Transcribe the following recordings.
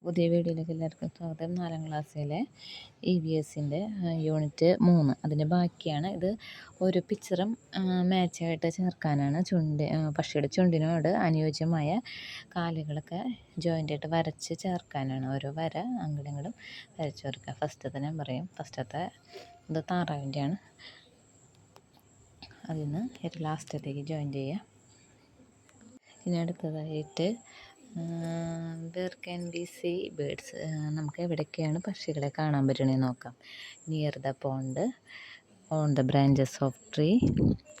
പുതിയ വീഡിയോയിലേക്ക് എല്ലാവർക്കും സ്വാഗതം. 4ാം ക്ലാസ്സിലെ EVSൻ്റെ യൂണിറ്റ് 3 അതിൻ്റെ ബാക്കിയാണ് ഇത്. ഒരു പിക്ചറും മാച്ചായിട്ട് ചേർക്കാനാണ്. പക്ഷിയുടെ ചുണ്ടിനോട് അനുയോജ്യമായ കാലുകളൊക്കെ ജോയിൻ്റായിട്ട് വരച്ച് ചേർക്കാനാണ്. ഓരോ വര അങ്ങോട്ടും വരച്ച് ചേർക്കുക. ഫസ്റ്റത്തെ നമ്പർ ചെയ്യും. ഫസ്റ്റത്തെ ഇത് താറാവിൻ്റെയാണ്. അതിൽ നിന്ന് ഏറ്റവും ലാസ്റ്റത്തേക്ക് ജോയിൻ്റ് ചെയ്യുക. ഇനി അടുത്തതായിട്ട് where can we see birds, നമുക്ക് എവിടെയൊക്കെയാണ് പക്ഷികളെ കാണാൻ പറ്റണേന്ന് നോക്കാം. Near the pond, on the branches of tree,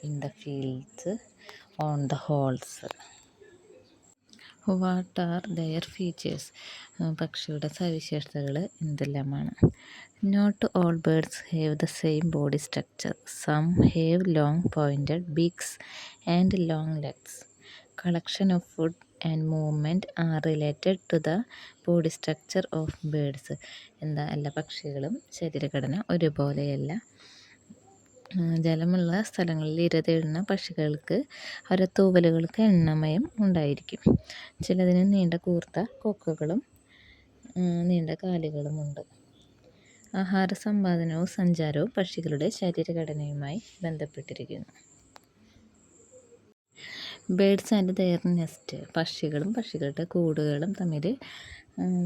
in the fields, on the holes. What are their features, പക്ഷിയുടെ സവിശേഷതകൾ എന്തെല്ലാമാണ്? Not all birds have the same body structure. Some have long pointed beaks and long legs. Collection of food and movement are related to the body structure of birds. എല്ലാ പക്ഷികളും ശരീരഘടന ഒരുപോലെയല്ല. ജലമുള്ള സ്ഥലങ്ങളിൽ ഇരതേടുന്ന പക്ഷികൾക്ക് അവരുടെ തൂവലുകൾക്ക് എണ്ണമയം ഉണ്ടായിരിക്കും. ചിലതിന് നീണ്ട കൂർത്ത കൊക്കുകളും നീണ്ട കാലുകളുമുണ്ട്. ആഹാര സമ്പാദനവും സഞ്ചാരവും പക്ഷികളുടെ ശരീരഘടനയുമായി ബന്ധപ്പെട്ടിരിക്കുന്നു. ബേഡ്സ് ആൻഡ് ദെയർ നെസ്റ്റ്, പക്ഷികളും പക്ഷികളുടെ കൂടുകളും തമ്മിൽ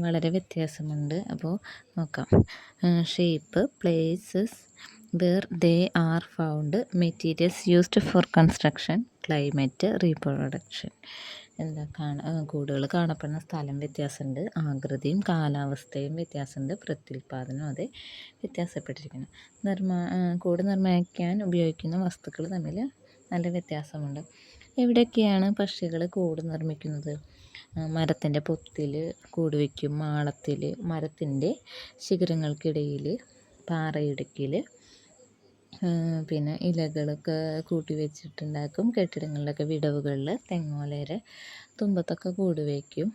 വളരെ വ്യത്യാസമുണ്ട്. അപ്പോൾ നോക്കാം. Shape, places where they are found, materials used for construction, climate, reproduction. കൂടുകൾ കാണപ്പെടുന്ന സ്ഥലം വ്യത്യാസമുണ്ട്. ആകൃതിയും കാലാവസ്ഥയും വ്യത്യാസമുണ്ട്. പ്രത്യുൽപാദനവും അത് വ്യത്യാസപ്പെട്ടിരിക്കുന്നു. കൂട് നിർമ്മിക്കാൻ ഉപയോഗിക്കുന്ന വസ്തുക്കൾ തമ്മിൽ നല്ല വ്യത്യാസമുണ്ട്. എവിടെയൊക്കെയാണ് പക്ഷികൾ കൂട് നിർമ്മിക്കുന്നത്? മരത്തിൻ്റെ പൊത്തിൽ കൂട് വയ്ക്കും, മാളത്തിൽ, മരത്തിൻ്റെ ശിഖരങ്ങൾക്കിടയിൽ, പാറയിടുക്കിൽ, പിന്നെ ഇലകളൊക്കെ കൂട്ടി വെച്ചിട്ടുണ്ടാക്കും. കെട്ടിടങ്ങളിലൊക്കെ വിടവുകളിൽ, തെങ്ങോലയുടെ തുമ്പത്തൊക്കെ കൂട് വയ്ക്കും.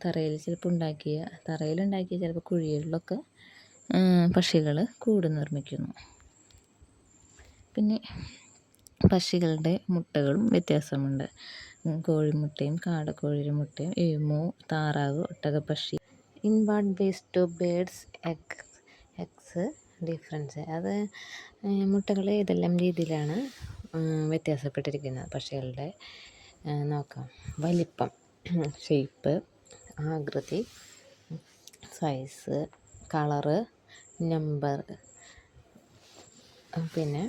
തറയിലുണ്ടാക്കിയ ചിലപ്പോൾ കുഴികളിലൊക്കെ പക്ഷികൾ കൂട് നിർമ്മിക്കുന്നു. പിന്നെ പക്ഷികളുടെ മുട്ടകളും വ്യത്യാസമുണ്ട്. കോഴിമുട്ടയും കാടക്കോഴിയുടെ മുട്ടയും, എമു, താറാവ്, ഒട്ടകപ്പക്ഷി. In what ways to birds eggs difference, അത് മുട്ടകൾ ഏതെല്ലാം രീതിയിലാണ് വ്യത്യാസപ്പെട്ടിരിക്കുന്നത് പക്ഷികളുടെ നോക്കാം. വലിപ്പം, ഷേപ്പ്, ആകൃതി, സൈസ്, കളറ്, നമ്പർ, പിന്നെ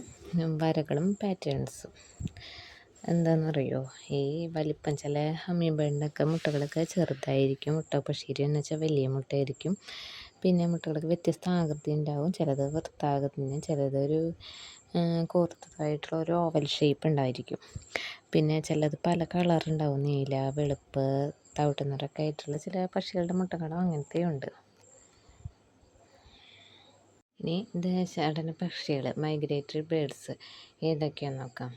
വരകളും പാറ്റേൺസും. എന്താണെന്നറിയോ? ഈ വലിപ്പം, ചില ഹമ്മിങ് മുട്ടകളൊക്കെ ചെറുതായിരിക്കും. ഒട്ടകപ്പക്ഷിയുടെ എന്ന് വെച്ചാൽ വലിയ മുട്ടയായിരിക്കും. പിന്നെ മുട്ടകൾക്ക് വ്യത്യസ്ത ആകൃതി ഉണ്ടാവും. ചിലത് വൃത്താകൃതിയും, ചിലതൊരു കോർത്തതായിട്ടുള്ള ഒരു ഓവൽ ഷേപ്പ് ഉണ്ടായിരിക്കും. പിന്നെ ചിലത് പല കളറുണ്ടാവും. നീല, വെളുപ്പ്, തവിട്ട് നിറമൊക്കെ ആയിട്ടുള്ള ചില പക്ഷികളുടെ മുട്ടകളും അങ്ങനത്തെയുണ്ട്. ഇനി ദേശാടന പക്ഷികൾ, മൈഗ്രേറ്ററി ബേഡ്സ് ഏതൊക്കെയാണെന്ന് നോക്കാം.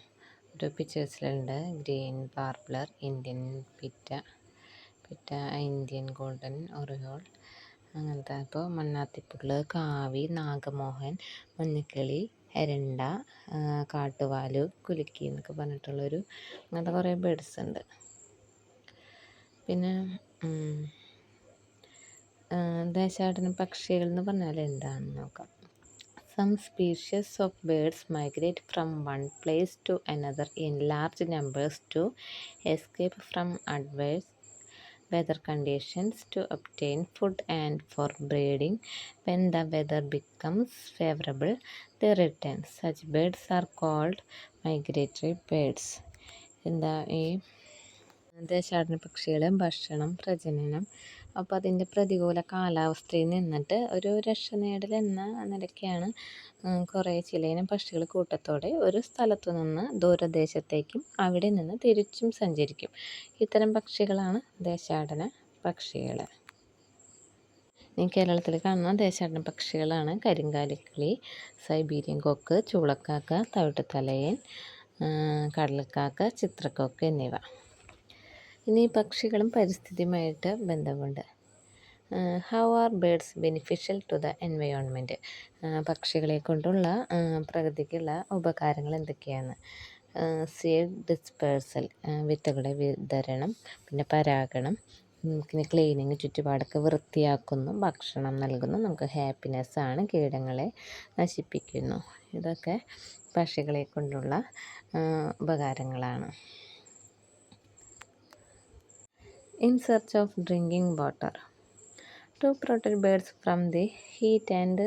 ഒരു പിക്ചേഴ്സിലുണ്ട്. Green warbler, Indian pitta, Indian golden oriole, അങ്ങനത്തെ. അപ്പോൾ മണ്ണാത്തിപ്പുള്ള്, കാവി, നാഗമോഹൻ, മഞ്ഞക്കിളി, എരണ്ട, കാട്ടുവാലു, കുലുക്കി എന്നൊക്കെ പറഞ്ഞിട്ടുള്ളൊരു അങ്ങനത്തെ കുറേ ബേഡ്സ് ഉണ്ട്. പിന്നെ ദേശാടന പക്ഷികൾ എന്ന് പറഞ്ഞാൽ എന്താണെന്ന് നോക്കാം. Some species of birds migrate from one place to another in large numbers to escape from adverse weather conditions, to obtain food, and for breeding. When the weather becomes favorable, they return. Such birds are called migratory birds. ഈ ദേശാടന പക്ഷികളെ ഭക്ഷണം, പ്രജനനം, അപ്പോൾ അതിൻ്റെ പ്രതികൂല കാലാവസ്ഥയിൽ നിന്നിട്ട് ഒരു രക്ഷ നേടൽ എന്ന നിലയ്ക്കാണ് ചിലയിനം പക്ഷികൾ കൂട്ടത്തോടെ ഒരു സ്ഥലത്തു നിന്ന് ദൂരദേശത്തേക്കും അവിടെ നിന്ന് തിരിച്ചും സഞ്ചരിക്കും. ഇത്തരം പക്ഷികളാണ് ദേശാടന പക്ഷികൾ. ഇനി കേരളത്തിൽ കാണുന്ന ദേശാടന പക്ഷികളാണ് കരിങ്കാലിക്കിളി, സൈബീരിയൻ കൊക്ക്, ചൂളക്കാക്ക, തവിട്ടുതലയൻ, കടൽക്കാക്ക, ചിത്രക്കൊക്ക് എന്നിവ. ഇനി പക്ഷികളും പരിസ്ഥിതിയുമായിട്ട് ബന്ധമുണ്ട്. How are birds beneficial to the environment, പക്ഷികളെ കൊണ്ടുള്ള പ്രകൃതിക്കുള്ള ഉപകാരങ്ങൾ എന്തൊക്കെയാണ്? സീഡ് ഡിസ്പേഴ്സൽ, വിത്തുകളുടെ വിതരണം, പിന്നെ പരാഗണം, നമുക്കിനി ക്ലീനിങ് ചുറ്റുപാടൊക്കെ വൃത്തിയാക്കുന്നു, ഭക്ഷണം നൽകുന്നു, നമുക്ക് ഹാപ്പിനെസ്സാണ്, കീടങ്ങളെ നശിപ്പിക്കുന്നു. ഇതൊക്കെ പക്ഷികളെ കൊണ്ടുള്ള ഉപകാരങ്ങളാണ്. In search of drinking water. To protect birds from the heat and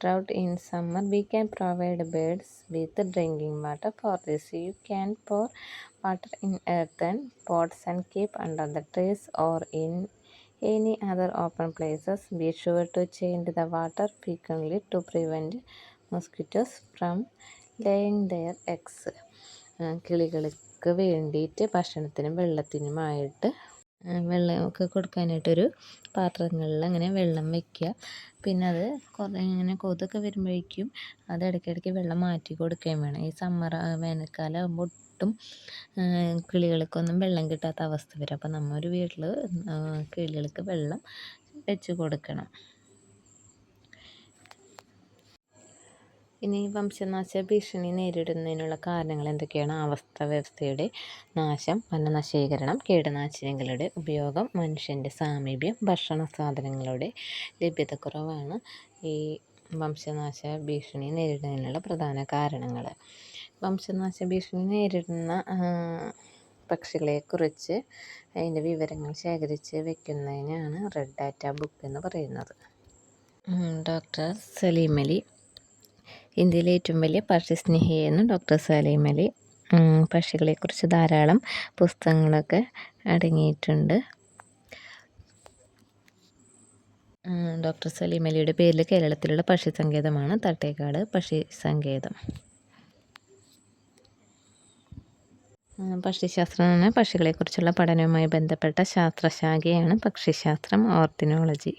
drought in summer, we can provide birds with drinking water. For this, you can pour water in earthen pots and keep under the trees or in any other open places. Be sure to change the water frequently to prevent mosquitoes from laying their eggs. കിളികൾക്ക് വേണ്ടിയിട്ട് ഭക്ഷണത്തിനും വെള്ളത്തിനുമായിട്ട് വെള്ളമൊക്കെ കൊടുക്കാനായിട്ടൊരു പാത്രങ്ങളിൽ അങ്ങനെ വെള്ളം വയ്ക്കുക. പിന്നെ അത് ഇങ്ങനെ കൊതുകൊക്കെ വരുമ്പോഴേക്കും അത് ഇടയ്ക്കിടയ്ക്ക് വെള്ളം മാറ്റി കൊടുക്കുകയും വേണം. ഈ വേനൽക്കാലം ആകുമ്പോൾ ഒട്ടും കിളികൾക്കൊന്നും വെള്ളം കിട്ടാത്ത അവസ്ഥ വരും. അപ്പോൾ നമ്മൾ ഒരു വീട്ടിൽ കിളികൾക്ക് വെള്ളം വെച്ച് കൊടുക്കണം. ഇനി വംശനാശ ഭീഷണി നേരിടുന്നതിനുള്ള കാരണങ്ങൾ എന്തൊക്കെയാണ്? വ്യവസ്ഥയുടെ നാശം, വനനശീകരണം, കീടനാശിനികളുടെ ഉപയോഗം, മനുഷ്യൻ്റെ സാമീപ്യം, ഭക്ഷണ സാധനങ്ങളുടെ ലഭ്യതക്കുറവാണ് ഈ വംശനാശ ഭീഷണി നേരിടുന്നതിനുള്ള പ്രധാന കാരണങ്ങൾ. വംശനാശ ഭീഷണി നേരിടുന്ന പക്ഷികളെക്കുറിച്ച് അതിൻ്റെ വിവരങ്ങൾ ശേഖരിച്ച് വയ്ക്കുന്നതിനാണ് റെഡ് ഡാറ്റ ബുക്ക് എന്ന് പറയുന്നത്. ഡോക്ടർ സലീം അലി, ഇന്ത്യയിലെ ഏറ്റവും വലിയ പക്ഷിസ്നേഹിയായിരുന്നു ഡോക്ടർ സലീം അലി. പക്ഷികളെക്കുറിച്ച് ധാരാളം പുസ്തകങ്ങളൊക്കെ അടങ്ങിയിട്ടുണ്ട്. ഡോക്ടർ സലീം അലിയുടെ പേരിൽ കേരളത്തിലുള്ള പക്ഷി സങ്കേതമാണ് തട്ടേക്കാട് പക്ഷി സങ്കേതം. പക്ഷിശാസ്ത്രം എന്ന് പറഞ്ഞാൽ പക്ഷികളെക്കുറിച്ചുള്ള പഠനവുമായി ബന്ധപ്പെട്ട ശാസ്ത്രശാഖയാണ് പക്ഷിശാസ്ത്രം, ഓർത്തിനോളജി.